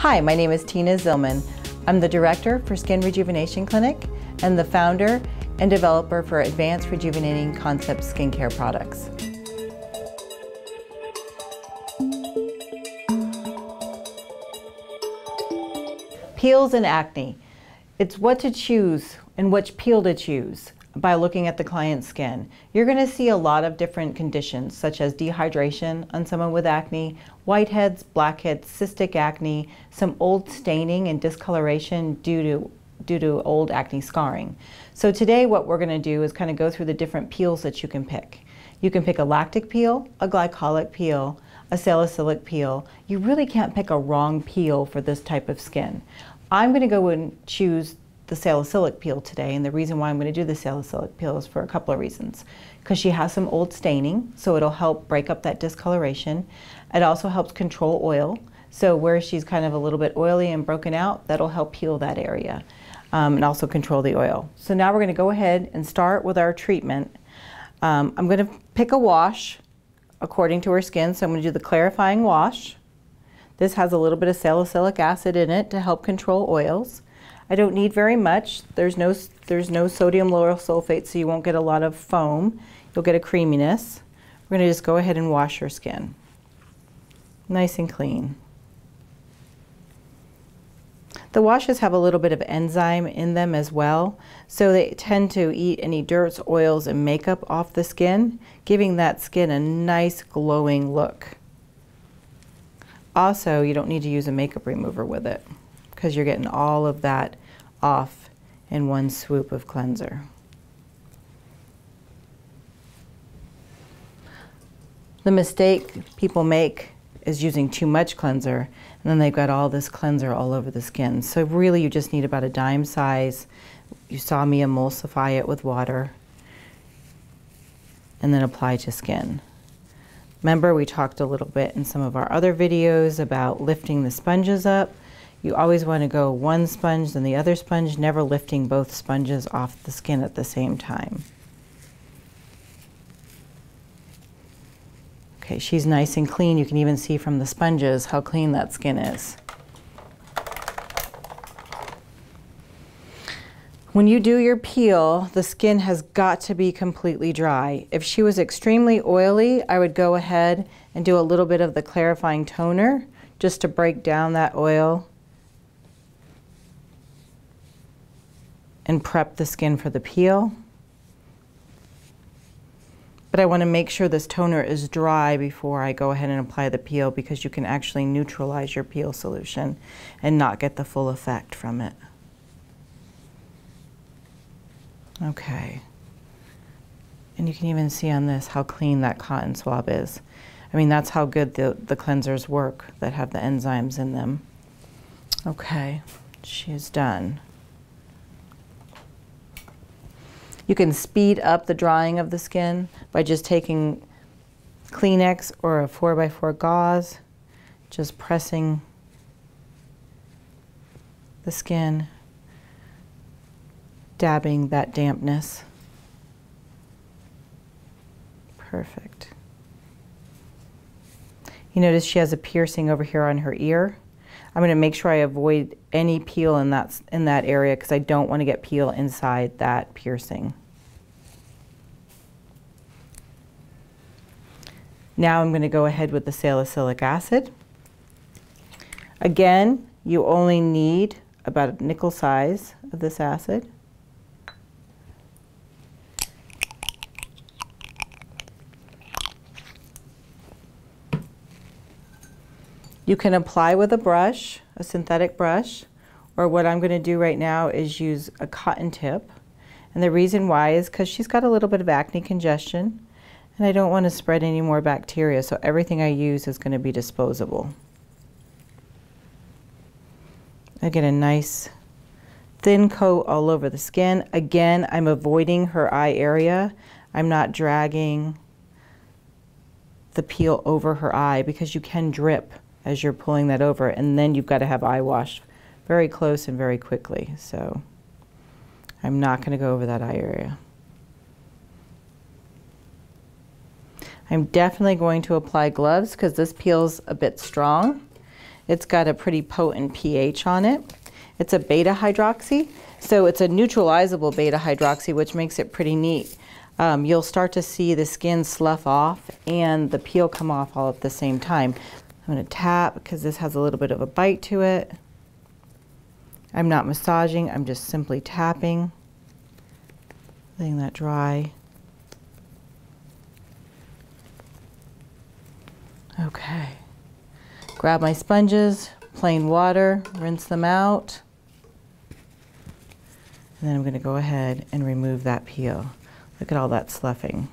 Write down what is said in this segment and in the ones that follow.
Hi, my name is Tina Zillmann. I'm the Director for Skin Rejuvenation Clinic and the founder and developer for Advanced Rejuvenating Concept skincare products. Peels and acne. It's what to choose and which peel to choose by looking at the client's skin. You're going to see a lot of different conditions such as dehydration on someone with acne, whiteheads, blackheads, cystic acne, some old staining and discoloration due to old acne scarring. So today what we're going to do is kind of go through the different peels that you can pick. You can pick a lactic peel, a glycolic peel, a salicylic peel. You really can't pick a wrong peel for this type of skin. I'm going to go and choose the salicylic peel today, and the reason why I'm going to do the salicylic peel is for a couple of reasons. Because she has some old staining, so it'll help break up that discoloration. It also helps control oil, so where she's kind of a little bit oily and broken out, that'll help heal that area and also control the oil. So now we're going to go ahead and start with our treatment. I'm going to pick a wash according to her skin, so I'm going to do the clarifying wash. This has a little bit of salicylic acid in it to help control oils. I don't need very much. There's no sodium lauryl sulfate, so you won't get a lot of foam. You'll get a creaminess. We're going to just go ahead and wash her skin. Nice and clean. The washes have a little bit of enzyme in them as well, so they tend to eat any dirt, oils, and makeup off the skin, giving that skin a nice glowing look. Also, you don't need to use a makeup remover with it because you're getting all of that off in one swoop of cleanser. The mistake people make is using too much cleanser, and then they've got all this cleanser all over the skin. So really you just need about a dime size. You saw me emulsify it with water and then apply to skin. Remember, we talked a little bit in some of our other videos about lifting the sponges up. You always want to go one sponge then the other sponge, never lifting both sponges off the skin at the same time. Okay, she's nice and clean. You can even see from the sponges how clean that skin is. When you do your peel, the skin has got to be completely dry. If she was extremely oily, I would go ahead and do a little bit of the clarifying toner just to break down that oil and prep the skin for the peel. But I want to make sure this toner is dry before I go ahead and apply the peel, because you can actually neutralize your peel solution and not get the full effect from it. Okay. And you can even see on this how clean that cotton swab is. I mean, that's how good the cleansers work that have the enzymes in them. Okay, she is done. You can speed up the drying of the skin by just taking Kleenex or a 4x4 gauze, just pressing the skin, dabbing that dampness. Perfect. You notice she has a piercing over here on her ear. I'm going to make sure I avoid any peel in that area because I don't want to get peel inside that piercing. Now I'm going to go ahead with the salicylic acid. Again, you only need about a nickel size of this acid. You can apply with a brush, a synthetic brush, or what I'm going to do right now is use a cotton tip. And the reason why is because she's got a little bit of acne congestion, and I don't want to spread any more bacteria, so everything I use is going to be disposable. I get a nice thin coat all over the skin. Again, I'm avoiding her eye area. I'm not dragging the peel over her eye because you can drip as you're pulling that over, and then you've got to have eye wash very close and very quickly. So I'm not going to go over that eye area. I'm definitely going to apply gloves because this peel's a bit strong, It's got a pretty potent pH on it. It's a beta hydroxy, so it's a neutralizable beta hydroxy, which makes it pretty neat. You'll start to see the skin slough off and the peel come off all at the same time. I'm going to tap because this has a little bit of a bite to it. I'm not massaging, I'm just simply tapping, letting that dry. Okay. Grab my sponges, plain water, rinse them out. And then I'm going to go ahead and remove that peel. Look at all that sloughing.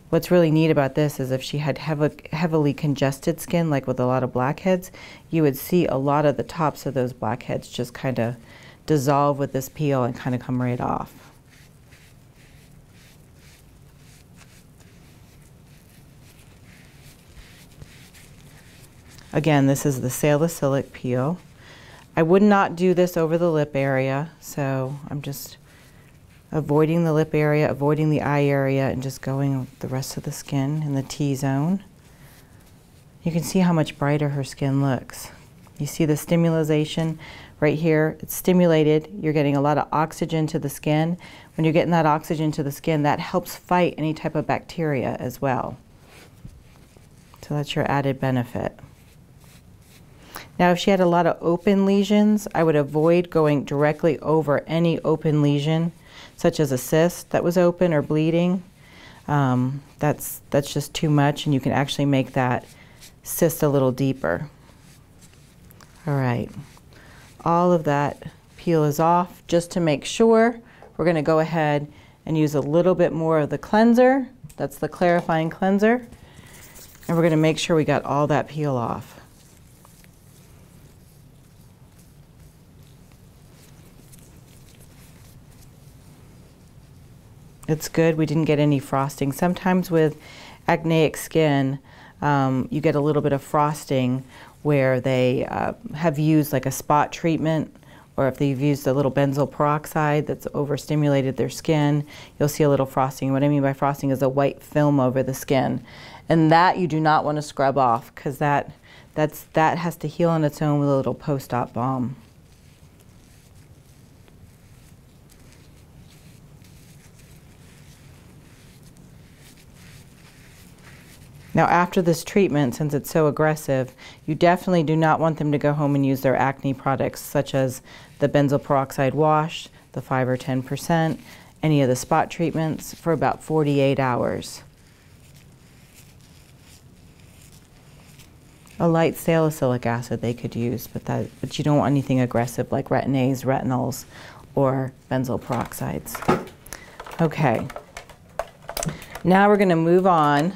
What's really neat about this is if she had heavily congested skin, like with a lot of blackheads, you would see a lot of the tops of those blackheads just kind of dissolve with this peel and kind of come right off. Again, this is the salicylic peel. I would not do this over the lip area, so I'm just avoiding the lip area, avoiding the eye area, and just going with the rest of the skin in the T-zone. You can see how much brighter her skin looks. You see the stimulation right here? It's stimulated. You're getting a lot of oxygen to the skin. When you're getting that oxygen to the skin, that helps fight any type of bacteria as well. So that's your added benefit. Now, if she had a lot of open lesions, I would avoid going directly over any open lesion, such as a cyst that was open or bleeding. That's just too much, and you can actually make that cyst a little deeper. All right, all of that peel is off. Just to make sure, we're going to go ahead and use a little bit more of the cleanser. That's the clarifying cleanser. And we're going to make sure we got all that peel off. It's good we didn't get any frosting. Sometimes with acneic skin, you get a little bit of frosting where they have used like a spot treatment, or if they've used a little benzoyl peroxide that's overstimulated their skin, you'll see a little frosting. What I mean by frosting is a white film over the skin. And that you do not want to scrub off, because that has to heal on its own with a little post-op balm. Now, after this treatment, since it's so aggressive, you definitely do not want them to go home and use their acne products, such as the benzoyl peroxide wash, the 5 or 10%, any of the spot treatments, for about 48 hours. A light salicylic acid they could use, but you don't want anything aggressive like retin-A's, retinols, or benzoyl peroxides. Okay, now we're going to move on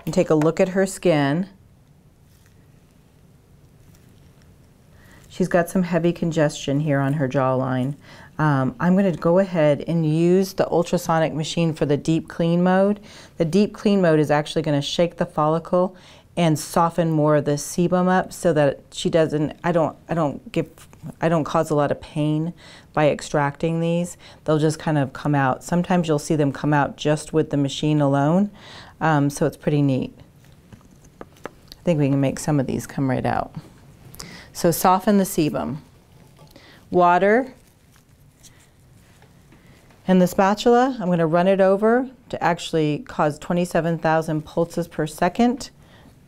and take a look at her skin. She's got some heavy congestion here on her jawline. I'm going to go ahead and use the ultrasonic machine for the deep clean mode. The deep clean mode is actually going to shake the follicle and soften more of the sebum up so that she doesn't, I don't cause a lot of pain by extracting these. They'll just kind of come out. Sometimes you'll see them come out just with the machine alone. So it's pretty neat. I think we can make some of these come right out. So soften the sebum. Water and the spatula, I'm going to run it over to actually cause 27,000 pulses per second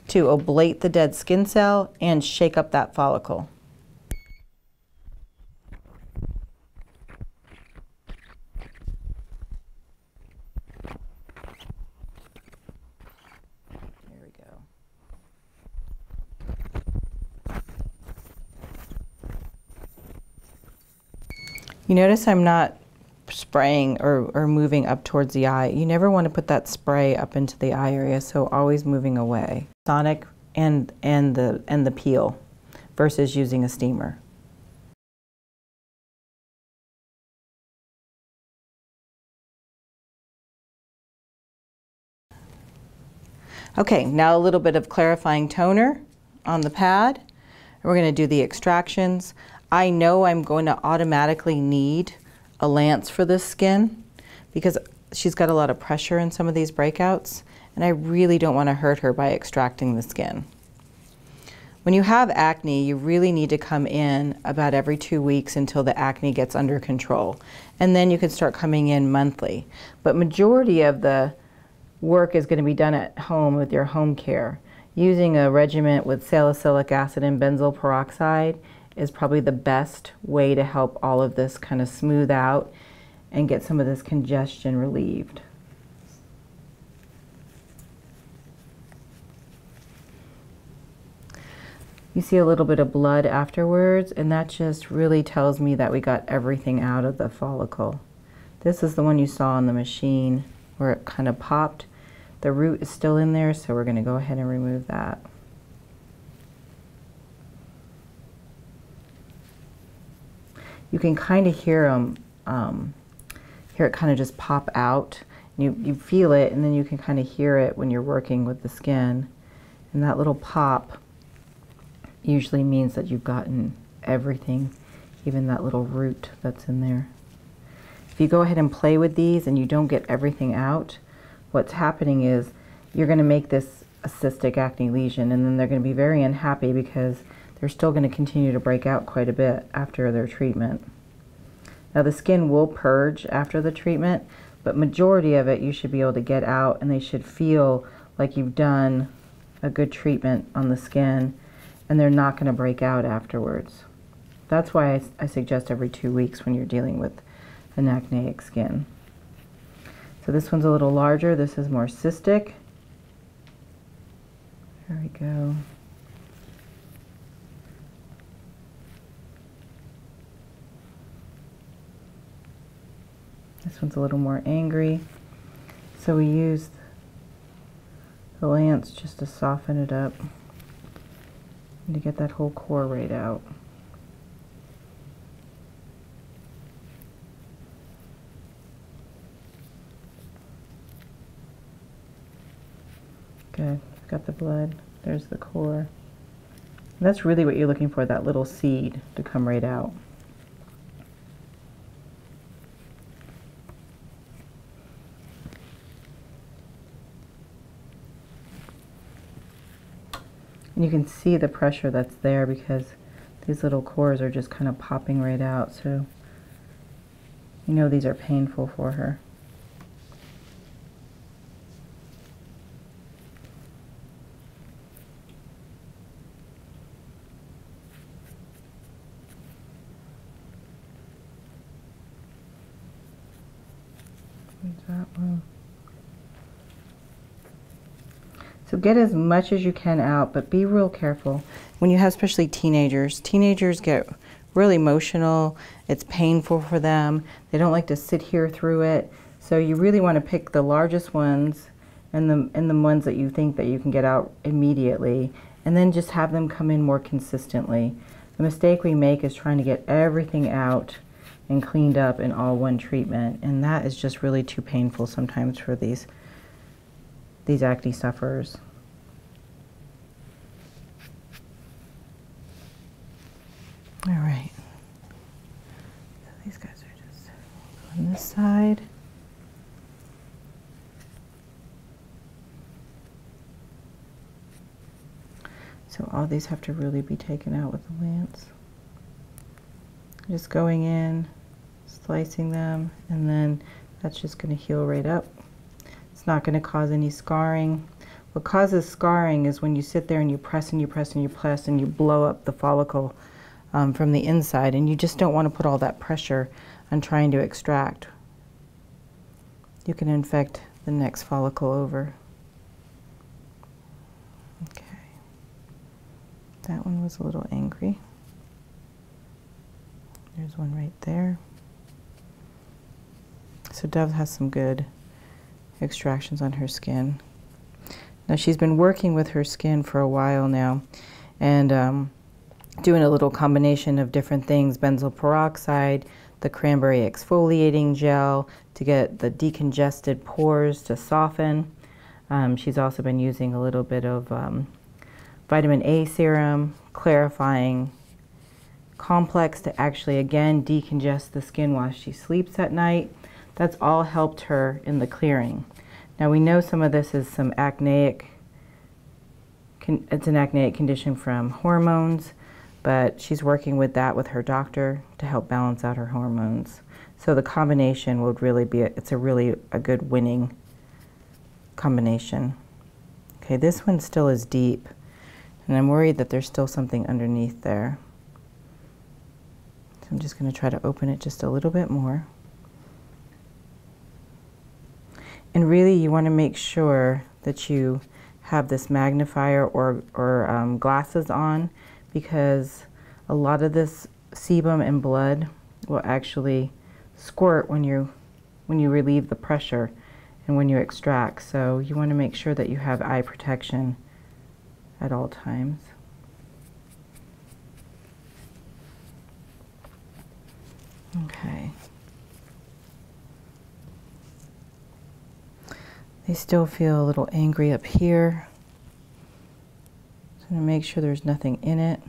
to ablate the dead skin cell and shake up that follicle. You notice I'm not spraying or moving up towards the eye. You never want to put that spray up into the eye area, so always moving away. Sonic and the peel versus using a steamer. Okay, now a little bit of clarifying toner on the pad. We're going to do the extractions. I know I'm going to automatically need a lance for this skin because she's got a lot of pressure in some of these breakouts, and I really don't want to hurt her by extracting the skin. When you have acne, you really need to come in about every 2 weeks until the acne gets under control. And then you can start coming in monthly. But majority of the work is going to be done at home with your home care. Using a regimen with salicylic acid and benzoyl peroxide is probably the best way to help all of this kind of smooth out and get some of this congestion relieved. You see a little bit of blood afterwards, and that just really tells me that we got everything out of the follicle. This is the one you saw on the machine where it kind of popped. The root is still in there, so we're going to go ahead and remove that. You can kind of hear it kind of just pop out. You feel it, and then you can kind of hear it when you're working with the skin. And that little pop usually means that you've gotten everything, even that little root that's in there. If you go ahead and play with these and you don't get everything out, what's happening is you're going to make this a cystic acne lesion, and then they're going to be very unhappy because they're still going to continue to break out quite a bit after their treatment. Now the skin will purge after the treatment, but majority of it you should be able to get out, and they should feel like you've done a good treatment on the skin, and they're not going to break out afterwards. That's why I suggest every 2 weeks when you're dealing with an acneic skin. So this one's a little larger. This is more cystic. There we go. This one's a little more angry. So we use the lance just to soften it up and to get that whole core right out. Good. Got the blood. There's the core. And that's really what you're looking for, that little seed to come right out. And you can see the pressure that's there because these little cores are just kind of popping right out. So you know these are painful for her. That one. So get as much as you can out, but be real careful. When you have especially teenagers get really emotional. It's painful for them. They don't like to sit here through it. So you really want to pick the largest ones and the ones that you think that you can get out immediately, and then just have them come in more consistently. The mistake we make is trying to get everything out and cleaned up in all one treatment, and that is just really too painful sometimes for these acne sufferers. All right, so these guys are just on this side. So all these have to really be taken out with the lance. Just going in, slicing them, and then that's just going to heal right up. It's not going to cause any scarring. What causes scarring is when you sit there and you press and you press and you press and you blow up the follicle from the inside, and you just don't want to put all that pressure on trying to extract. You can infect the next follicle over. Okay. That one was a little angry. There's one right there. So Dove has some good extractions on her skin. Now she's been working with her skin for a while now, and doing a little combination of different things, benzoyl peroxide, the cranberry exfoliating gel to get the decongested pores to soften. She's also been using a little bit of vitamin A serum, clarifying complex to actually again decongest the skin while she sleeps at night. That's all helped her in the clearing. Now we know some of this is some acneic it's an acneic condition from hormones, but she's working with that with her doctor to help balance out her hormones. So the combination would really be, it's a really a good winning combination. Okay, this one still is deep, and I'm worried that there's still something underneath there. So I'm just going to try to open it just a little bit more. And really you want to make sure that you have this magnifier or glasses on, because a lot of this sebum and blood will actually squirt when you relieve the pressure and when you extract. So you want to make sure that you have eye protection at all times. Okay. They still feel a little angry up here. So I'm going to make sure there's nothing in it.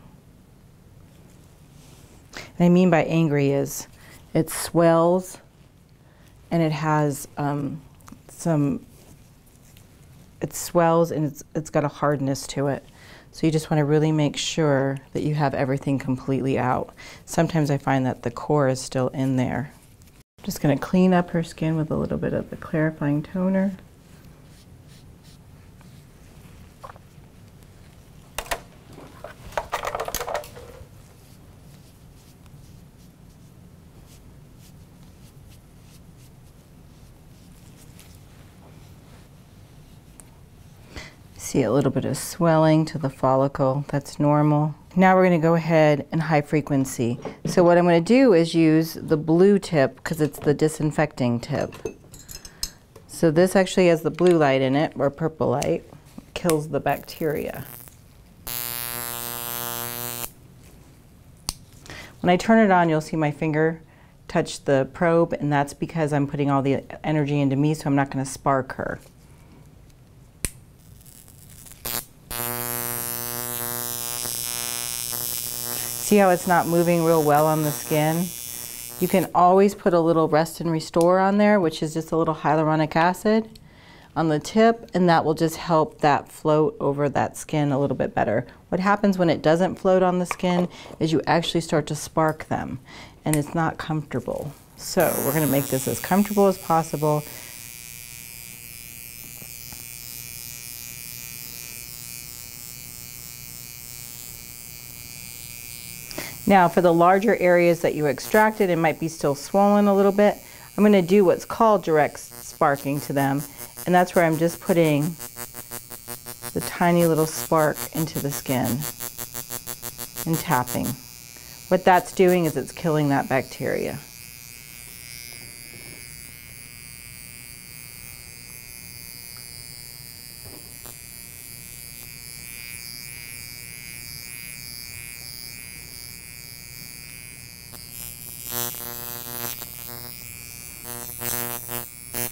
And I mean by angry is it swells and it has it swells and it's got a hardness to it. So you just want to really make sure that you have everything completely out. Sometimes I find that the core is still in there. I'm just going to clean up her skin with a little bit of the clarifying toner. See a little bit of swelling to the follicle. That's normal. Now we're going to go ahead and high frequency. So what I'm going to do is use the blue tip because it's the disinfecting tip. So this actually has the blue light in it, or purple light. It kills the bacteria. When I turn it on, you'll see my finger touch the probe, and that's because I'm putting all the energy into me, so I'm not going to spark her. See how it's not moving real well on the skin? You can always put a little Rest and Restore on there, which is just a little hyaluronic acid on the tip, and that will just help that float over that skin a little bit better. What happens when it doesn't float on the skin is you actually start to spark them, and it's not comfortable. So we're going to make this as comfortable as possible. Now for the larger areas that you extracted, it might be still swollen a little bit. I'm going to do what's called direct sparking to them, and that's where I'm just putting the tiny little spark into the skin and tapping. What that's doing is it's killing that bacteria.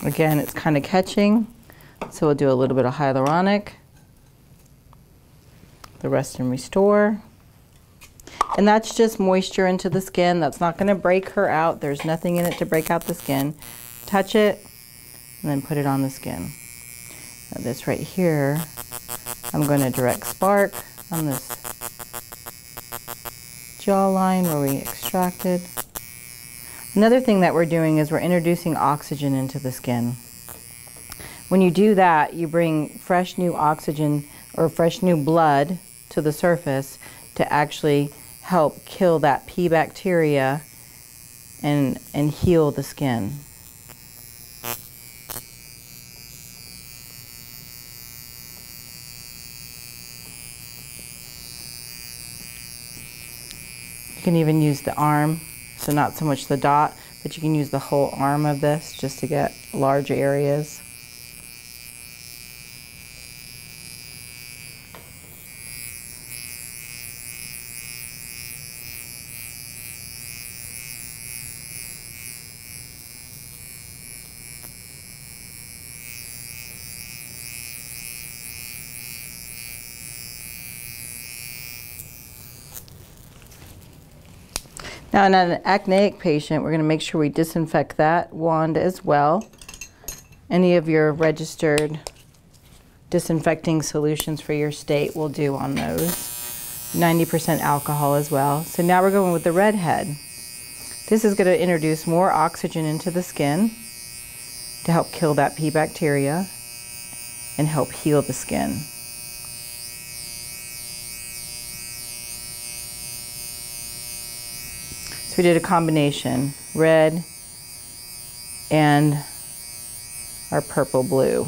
Again, it's kind of catching, so we'll do a little bit of hyaluronic, the Rest and Restore. And that's just moisture into the skin. That's not going to break her out. There's nothing in it to break out the skin. Touch it, and then put it on the skin. Now this right here, I'm going to direct spark on this jawline where we extracted. Another thing that we're doing is we're introducing oxygen into the skin. When you do that, you bring fresh new oxygen or fresh new blood to the surface to actually help kill that P bacteria and heal the skin. You can even use the arm. So not so much the dot, but you can use the whole arm of this just to get large areas. Now in an acneic patient, we're going to make sure we disinfect that wand as well. Any of your registered disinfecting solutions for your state will do on those. 90% alcohol as well. So now we're going with the Redhead. This is going to introduce more oxygen into the skin to help kill that P. bacteria and help heal the skin. So we did a combination, red and our purple blue.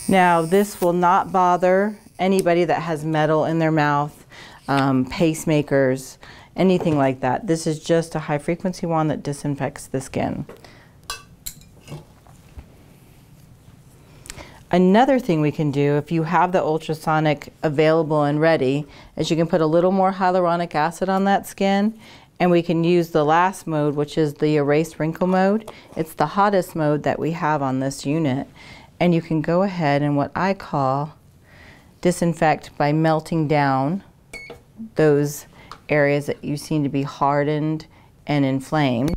Now this will not bother anybody that has metal in their mouth, pacemakers, anything like that. This is just a high frequency one that disinfects the skin. Another thing we can do, if you have the ultrasonic available and ready, is you can put a little more hyaluronic acid on that skin, and we can use the last mode, which is the erase wrinkle mode. It's the hottest mode that we have on this unit. And you can go ahead and what I call disinfect by melting down those areas that you seem to be hardened and inflamed.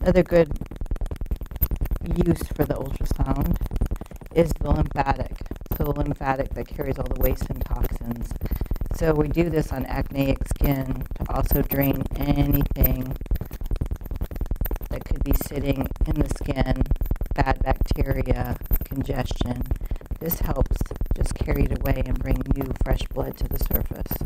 Another good use for the ultrasound is the lymphatic. So the lymphatic that carries all the waste and toxins. So we do this on acneic skin to also drain anything that could be sitting in the skin, bad bacteria, congestion. This helps just carry it away and bring new fresh blood to the surface.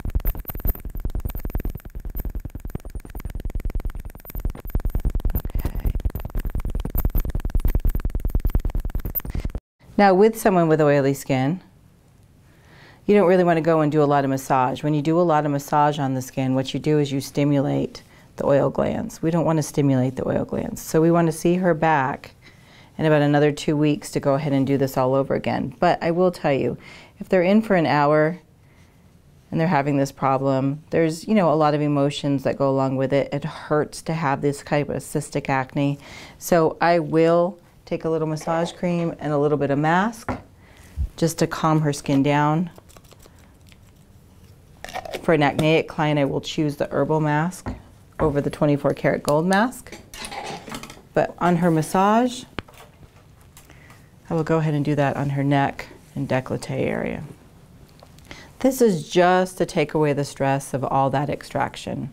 Now with someone with oily skin, you don't really want to go and do a lot of massage. When you do a lot of massage on the skin, what you do is you stimulate the oil glands. We don't want to stimulate the oil glands. So we want to see her back in about another 2 weeks to go ahead and do this all over again. But I will tell you, if they're in for an hour and they're having this problem, there's, you know, a lot of emotions that go along with it. It hurts to have this type of cystic acne. So I will take a little massage cream and a little bit of mask just to calm her skin down. For an acneic client, I will choose the herbal mask over the 24 karat gold mask. But on her massage, I will go ahead and do that on her neck and décolleté area. This is just to take away the stress of all that extraction.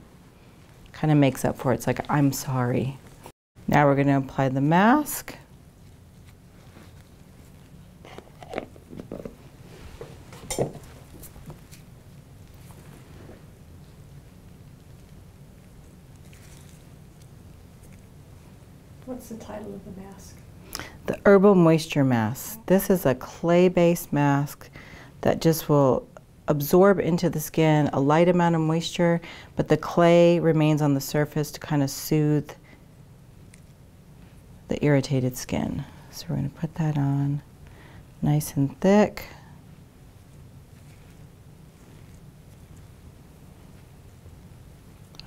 Kind of makes up for it. It's like, I'm sorry. Now we're going to apply the mask. What's the title of the mask? The Herbal Moisture Mask. This is a clay-based mask that just will absorb into the skin a light amount of moisture, but the clay remains on the surface to kind of soothe the irritated skin. So we're going to put that on nice and thick.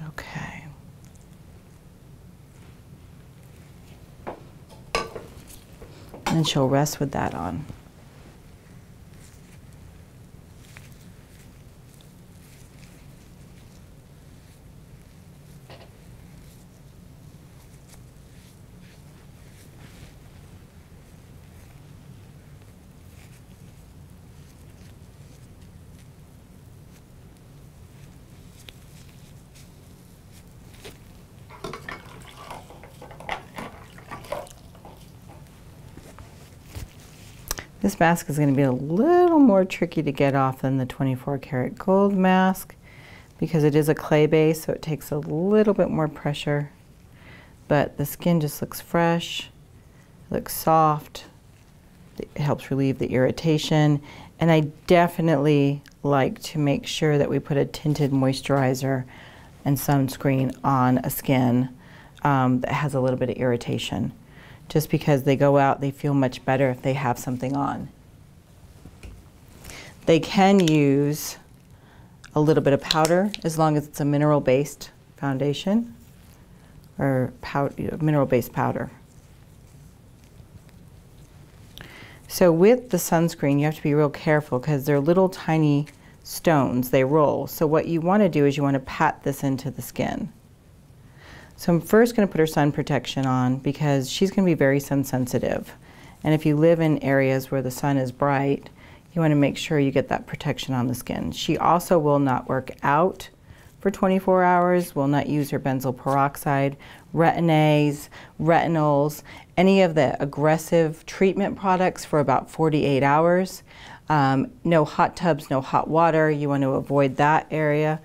Okay. And she'll rest with that on. This mask is going to be a little more tricky to get off than the 24 karat gold mask because it is a clay base, so it takes a little bit more pressure. But the skin just looks fresh, looks soft. It helps relieve the irritation, And I definitely like to make sure that we put a tinted moisturizer and sunscreen on a skin that has a little bit of irritation. Just because they go out, they feel much better if they have something on. They can use a little bit of powder as long as it's a mineral-based foundation or mineral-based powder. So with the sunscreen, you have to be real careful because they're little tiny stones, they roll. So what you want to do is you want to pat this into the skin. So I'm first going to put her sun protection on because she's going to be very sun sensitive. And if you live in areas where the sun is bright, you want to make sure you get that protection on the skin. She also will not work out for 24 hours, will not use her benzoyl peroxide, retin-A's, retinols, any of the aggressive treatment products for about 48 hours. No hot tubs, no hot water. You want to avoid that area.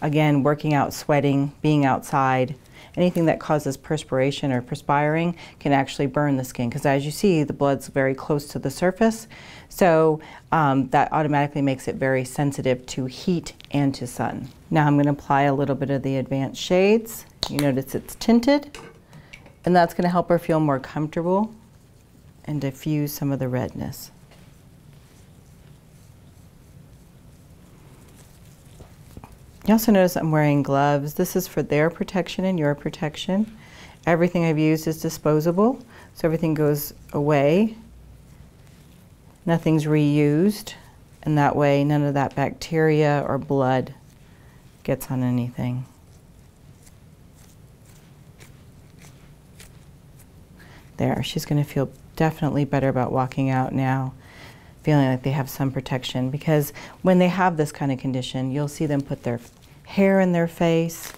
Again, working out, sweating, being outside, anything that causes perspiration or perspiring can actually burn the skin because as you see, the blood's very close to the surface. So that automatically makes it very sensitive to heat and to sun. Now I'm going to apply a little bit of the advanced shades. You notice it's tinted, and that's going to help her feel more comfortable and diffuse some of the redness. You also notice I'm wearing gloves. This is for their protection and your protection. Everything I've used is disposable, so everything goes away. Nothing's reused, and that way none of that bacteria or blood gets on anything. There, she's going to feel definitely better about walking out now, feeling like they have sun protection, because when they have this kind of condition, you'll see them put their hair in their face,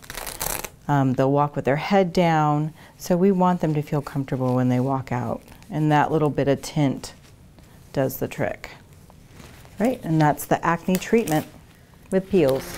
they'll walk with their head down, so we want them to feel comfortable when they walk out, and that little bit of tint does the trick. Right, and that's the acne treatment with peels.